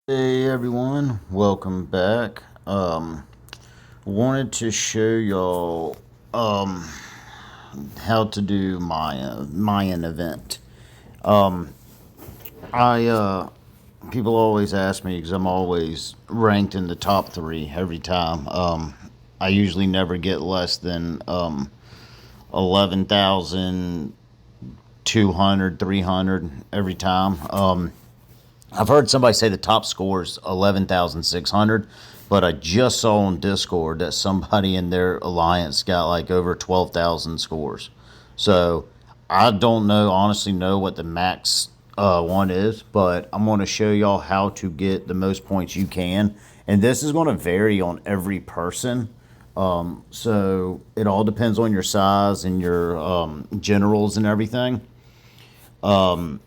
Hey everyone, welcome back. Wanted to show y'all how to do my Mayan event. I People always ask me because I'm always ranked in the top three every time. I usually never get less than 11,200, 300 every time. I've heard somebody say the top score is 11,600, but I just saw on Discord that somebody in their alliance got like over 12,000 scores. So I don't know, honestly, know what the max one is, but I'm going to show y'all how to get the most points you can. And this is going to vary on every person. So it all depends on your size and your generals and everything. So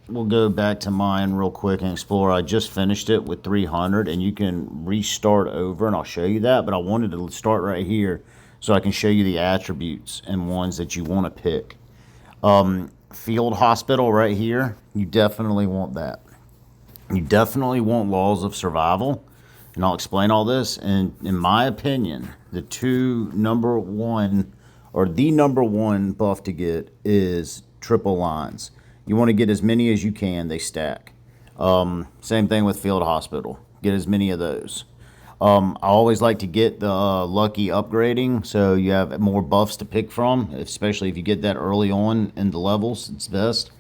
we'll go back to mine real quick and explore. I just finished it with 300, and you can restart over, and I'll show you that. But I wanted to start right here so I can show you the attributes and ones that you want to pick. Field hospital right here, you definitely want that. You definitely want laws of survival, and I'll explain all this. And in my opinion, the number one buff to get is triple lines. You want to get as many as you can. They stack. Same thing with field hospital. Get as many of those. I always like to get the lucky upgrading, so you have more buffs to pick from, especially if you get that early on in the levels. It's best.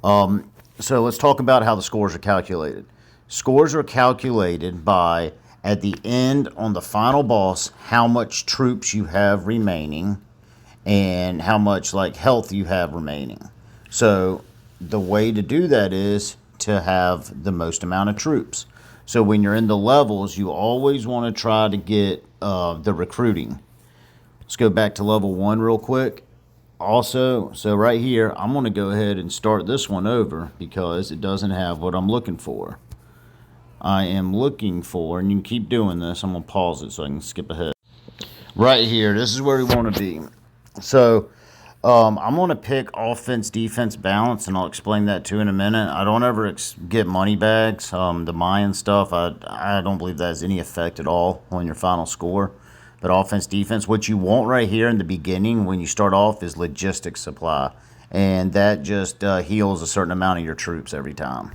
So let's talk about how the scores are calculated. Scores are calculated by, at the end on the final boss, how much troops you have remaining and how much like health you have remaining. So the way to do that is to have the most amount of troops. So when you're in the levels, you always want to try to get the recruiting. Let's go back to level 1 real quick. Also, so right here, I'm going to go ahead and start this one over because it doesn't have what I'm looking for. I am looking for, and you can keep doing this. I'm going to pause it so I can skip ahead. Right here, this is where we want to be. So I'm going to pick offense, defense, balance, and I'll explain that too in a minute. I don't ever get money bags. The Mayan stuff, I don't believe that has any effect at all on your final score. But offense, defense, what you want right here in the beginning when you start off is logistics supply. And that just heals a certain amount of your troops every time.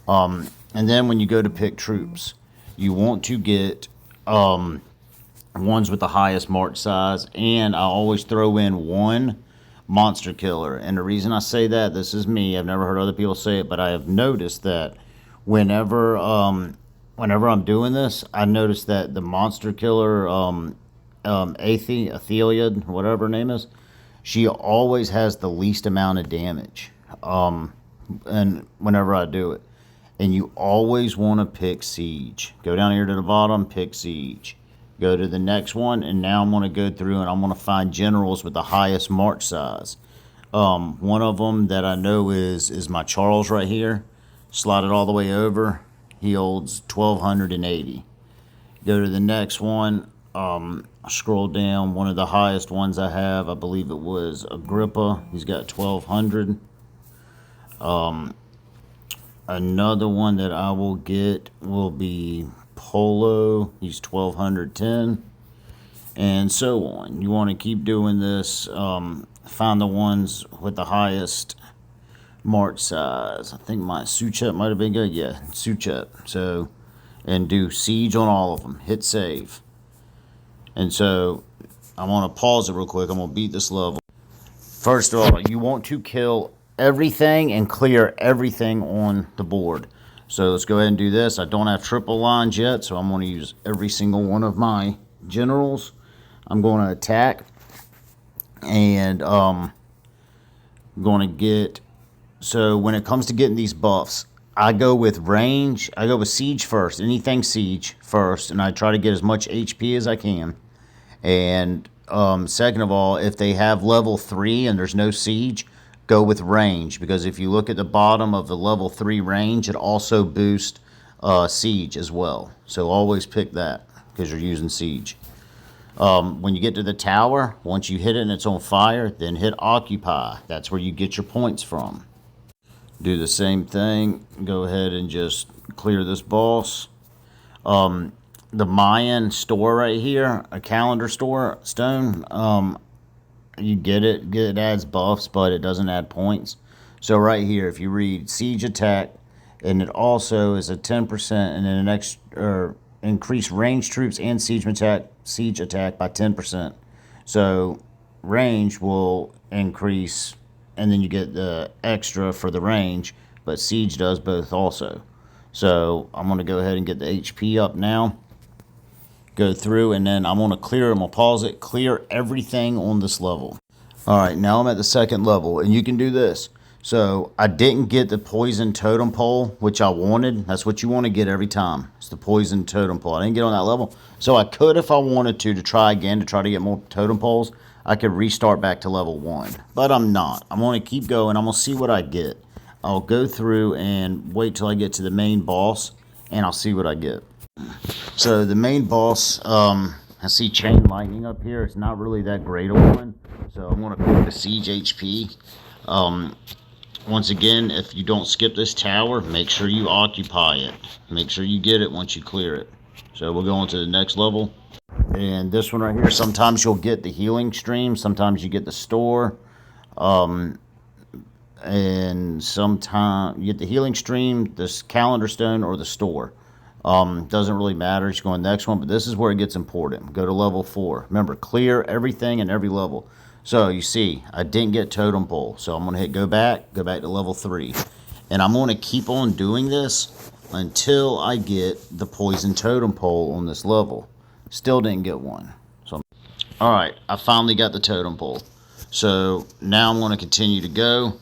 And then when you go to pick troops, you want to get ones with the highest march size. And I always throw in one monster killer. And the reason I say that, this is me, I've never heard other people say it, but I have noticed that whenever I'm doing this, I notice that the monster killer, Athelia, whatever her name is, she always has the least amount of damage. And whenever I do it, and you always want to pick siege. Go down here to the bottom, pick siege. Go to the next one, and now I'm going to go through and I'm going to find generals with the highest march size. One of them that I know is my Charles right here. Slide it all the way over. He holds 1,280. Go to the next one. Scroll down. One of the highest ones I have, I believe it was Agrippa. He's got 1,200. Another one that I will get will be Polo. He's 1,210. And so on. You want to keep doing this. Find the ones with the highest march size. I think my Suchet might have been good. Yeah, Suchet. So, and do siege on all of them. Hit save. And so, I want to pause it real quick. I'm going to beat this level. First of all, you want to kill everything and clear everything on the board. So let's go ahead and do this. I don't have triple lines yet, so I'm going to use every single one of my generals. I'm going to attack, and I'm going to get, so when it comes to getting these buffs, I go with range, I go with siege first, anything siege first, and I try to get as much HP as I can. And second of all, if they have level 3 and there's no siege, go with range, because if you look at the bottom of the level 3 range, it also boosts siege as well. So always pick that because you're using siege. When you get to the tower, once you hit it and it's on fire, then hit occupy. That's where you get your points from. Do the same thing. Go ahead and just clear this boss. The Mayan store right here, a calendar store stone. You get it. It adds buffs, but it doesn't add points. So right here, if you read siege attack, and it also is a 10%, and then an extra increase range troops and siege attack by 10%. So range will increase, and then you get the extra for the range, but siege does both also. So I'm going to go ahead and get the HP up now. Go through, and then I'm going to clear. I'm going to pause it, clear everything on this level. All right, now I'm at the second level, and you can do this. So I didn't get the poison totem pole, which I wanted. That's what you want to get every time. It's the poison totem pole. I didn't get on that level. So I could, if I wanted to try again, to try to get more totem poles, I could restart back to level 1. But I'm not. I'm going to keep going. I'm going to see what I get. I'll go through and wait till I get to the main boss, and I'll see what I get. So the main boss, I see chain lightning up here. It's not really that great a one. So I'm going to pick the siege HP. Once again, if you don't skip this tower, make sure you occupy it. Make sure you get it once you clear it. So we'll go on to the next level. And this one right here, sometimes you'll get the healing stream. Sometimes you get the store. And sometimes you get the healing stream, this calendar stone, or the store. Doesn't really matter. Just go on the next one. But this is where it gets important. Go to level 4. Remember, clear everything in every level. So you see, I didn't get totem pole. So I'm going to hit go back to level 3. And I'm going to keep on doing this until I get the poison totem pole on this level. Still didn't get one. So, all right, I finally got the totem pole. So now I'm going to continue to go.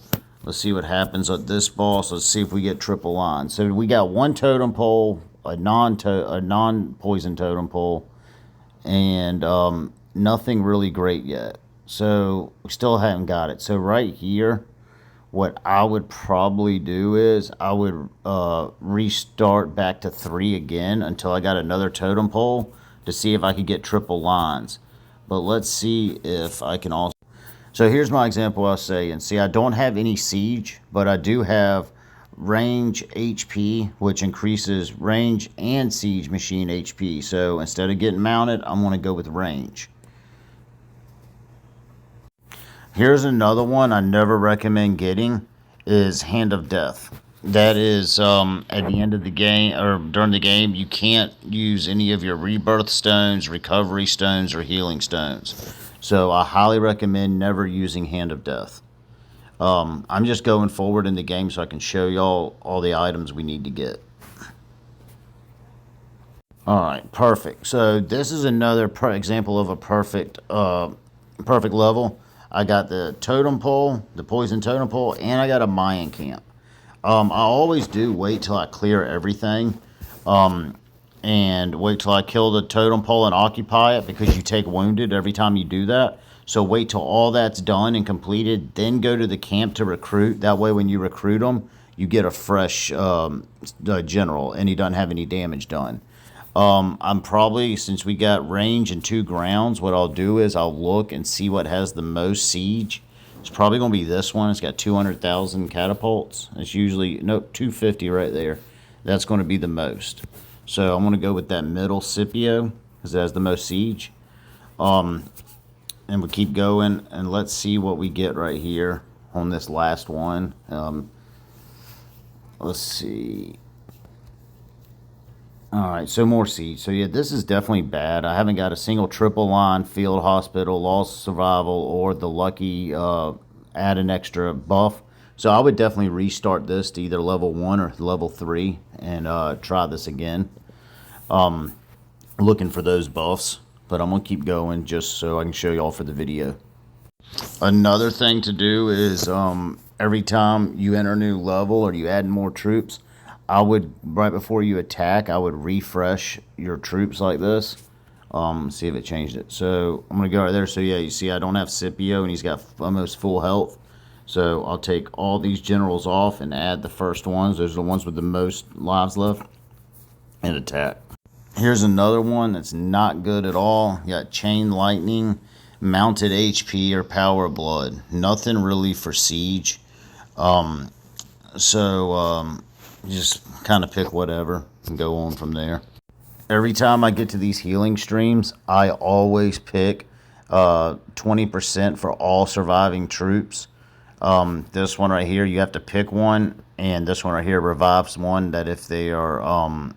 Let's see what happens at this boss. Let's see if we get triple line. So we got one totem pole, a non-poison totem pole, and nothing really great yet. So we still haven't got it. So right here, what I would probably do is I would restart back to 3 again until I got another totem pole to see if I could get triple lines. But let's see if I can also. So here's my example I was saying. See, I don't have any siege, but I do have range HP, which increases range and siege machine HP. So instead of getting mounted, I'm going to go with range. Here's another one I never recommend getting, is Hand of Death. That is at the end of the game, or during the game, you can't use any of your rebirth stones, recovery stones, or healing stones. So I highly recommend never using Hand of Death. I'm just going forward in the game so I can show y'all all the items we need to get. All right, perfect. So this is another example of a perfect level. I got the totem pole, the poison totem pole, and I got a Mayan camp. I always do wait till I clear everything, and wait till I kill the totem pole and occupy it, because you take wounded every time you do that. So wait till all that's done and completed, then go to the camp to recruit. That way when you recruit them, you get a fresh general, and he doesn't have any damage done. I'm probably, since we got range and 2 grounds, what I'll do is I'll look and see what has the most siege. It's probably going to be this one. It's got 200,000 catapults. It's usually, nope, 250 right there. That's going to be the most. So I'm going to go with that middle Scipio, because it has the most siege. And we'll keep going, and let's see what we get right here on this last one. Let's see. All right, so more siege. So yeah, this is definitely bad. I haven't got a single triple line, field hospital, lost survival, or the lucky add an extra buff. So I would definitely restart this to either level 1 or level 3 and try this again. Looking for those buffs, but I'm gonna keep going just so I can show y'all for the video. Another thing to do is every time you enter a new level or you add more troops, I would, right before you attack, I would refresh your troops like this. See if it changed it. So I'm going to go right there. So yeah, you see I don't have Scipio, and he's got almost full health. So I'll take all these generals off and add the first ones. Those are the ones with the most lives left. And attack. Here's another one that's not good at all. You got Chain Lightning, Mounted HP, or Power of Blood. Nothing really for siege. So you just kind of pick whatever and go on from there. Every time I get to these healing streams, I always pick 20% for all surviving troops. This one right here, you have to pick one, and this one right here revives one that if they are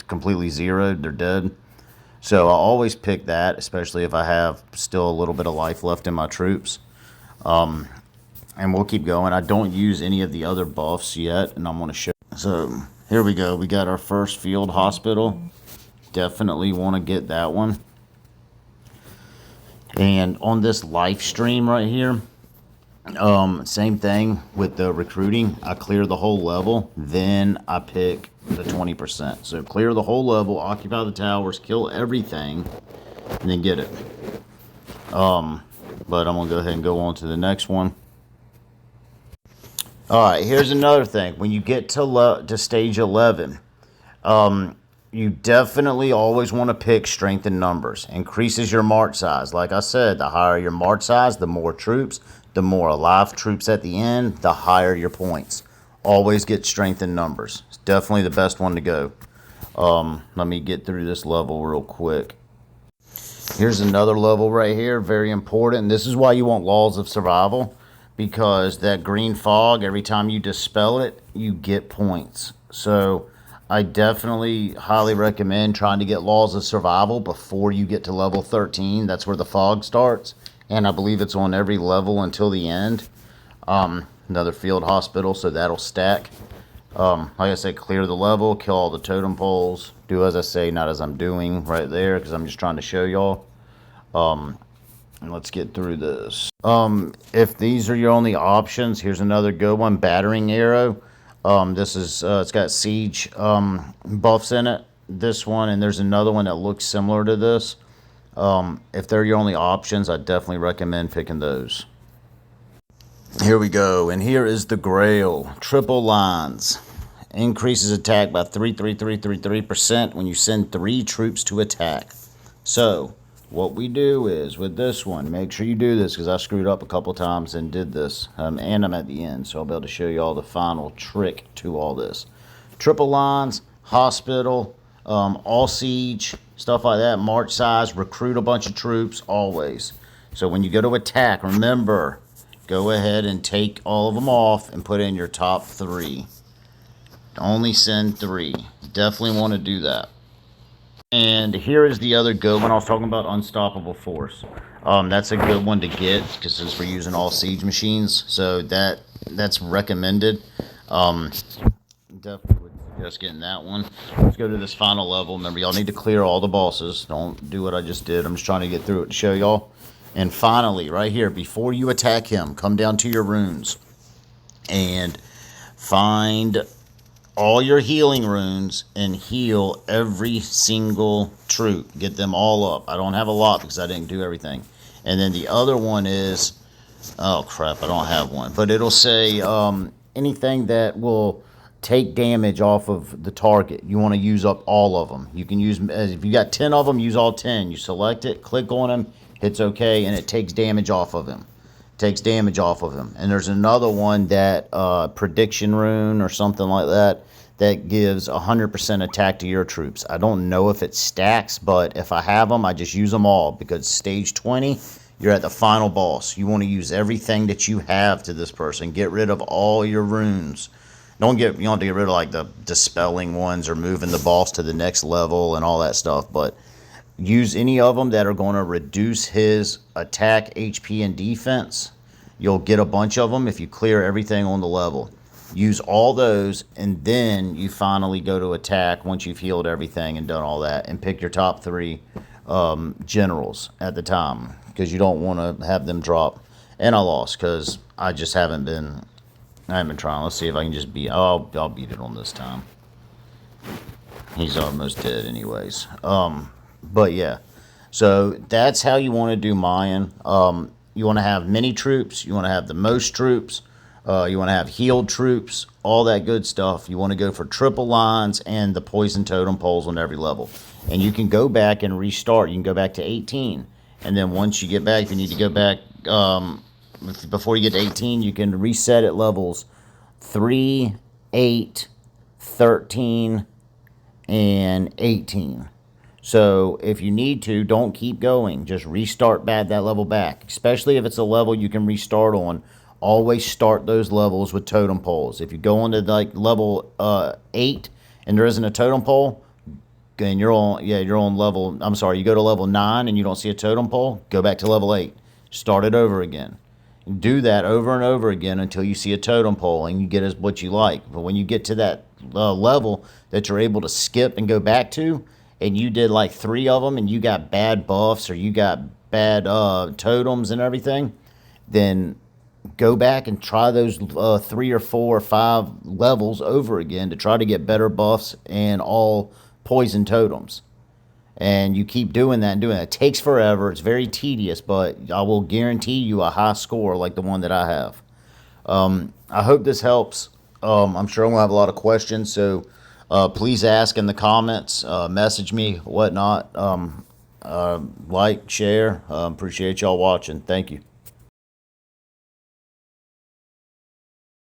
completely zeroed, they're dead. So I always pick that, especially if I have still a little bit of life left in my troops. And we'll keep going. I don't use any of the other buffs yet, and I'm going to show. So here we go. We got our first field hospital. Definitely want to get that one. And on this life stream right here, same thing with the recruiting. I clear the whole level, then I pick the 20%. So clear the whole level, occupy the towers, kill everything, and then get it. But I'm gonna go ahead and go on to the next one. All right, here's another thing. When you get to stage 11, you definitely always want to pick strength in numbers. Increases your march size. Like I said, the higher your march size, the more troops, the more alive troops at the end, the higher your points. Always get strength in numbers. It's definitely the best one to go. Let me get through this level real quick. Here's another level right here, very important. This is why you want laws of survival, because that green fog, every time you dispel it, you get points. So I definitely highly recommend trying to get laws of survival before you get to level 13. That's where the fog starts, and I believe it's on every level until the end. Another field hospital, so that'll stack. Like I said, clear the level, kill all the totem poles, do as I say, not as I'm doing right there, because I'm just trying to show y'all. And let's get through this. If these are your only options, here's another good one, battering arrow. This is it's got siege buffs in it, this one, and there's another one that looks similar to this. If they're your only options, I definitely recommend picking those. Here we go, and here is the Grail. Triple lines. Increases attack by 3% when you send 3 troops to attack. So what we do is, with this one, make sure you do this, because I screwed up a couple times and did this, and I'm at the end, so I'll be able to show you all the final trick to all this. Triple lines, hospital, all siege, stuff like that, march size, recruit a bunch of troops, always. So when you go to attack, remember, go ahead and take all of them off and put in your top 3. Only send 3. Definitely want to do that. And here is the other good one. I was talking about Unstoppable Force. That's a good one to get, because since we're using all siege machines, so that's recommended. Definitely would suggest getting that one. Let's go to this final level. Remember, y'all need to clear all the bosses. Don't do what I just did. I'm just trying to get through it to show y'all. And finally, right here, before you attack him, come down to your runes and find all your healing runes and heal every single troop. Get them all up. I don't have a lot because I didn't do everything. And then the other one is, oh crap, I don't have one. But it'll say anything that will take damage off of the target. You want to use up all of them. You can use, if you got 10 of them, use all 10. You select it, click on them, hits OK, and it takes damage off of him. Takes damage off of him. And there's another one that prediction rune or something like that gives 100% attack to your troops. I don't know if it stacks, but if I have them, I just use them all, because stage 20, you're at the final boss. You want to use everything that you have to this person. Get rid of all your runes. You don't have to get rid of like the dispelling ones or moving the boss to the next level and all that stuff, but use any of them that are going to reduce his attack, HP, and defense. You'll get a bunch of them if you clear everything on the level. Use all those, and then you finally go to attack once you've healed everything and done all that, and pick your top 3 generals at the time, because you don't want to have them drop. And I lost because I haven't been trying. Let's see if I can just beat. I'll beat it on this time. He's almost dead anyways. But yeah, so that's how you want to do Mayan. You want to have many troops. You want to have the most troops. You want to have healed troops, all that good stuff. You want to go for triple lines and the poison totem poles on every level. And you can go back and restart. You can go back to 18. And then once you get back, if you need to go back, before you get to 18, you can reset at levels 3, 8, 13, and 18. So if you need to, don't keep going. Just restart that level back. Especially if it's a level you can restart on. Always start those levels with totem poles. If you go into like level 8 and there isn't a totem pole, and you're on level, I'm sorry, you go to level 9 and you don't see a totem pole, go back to level 8. Start it over again. Do that over and over again until you see a totem pole and you get what you like. But when you get to that level that you're able to skip and go back to, and you did like 3 of them and you got bad buffs or you got bad totems and everything, then go back and try those 3 or 4 or 5 levels over again to try to get better buffs and all poison totems. And you keep doing that and doing that. It takes forever. It's very tedious, but I will guarantee you a high score like the one that I have. I hope this helps. I'm sure I'm going to have a lot of questions, so please ask in the comments, message me, whatnot. Like, share. Appreciate y'all watching. Thank you.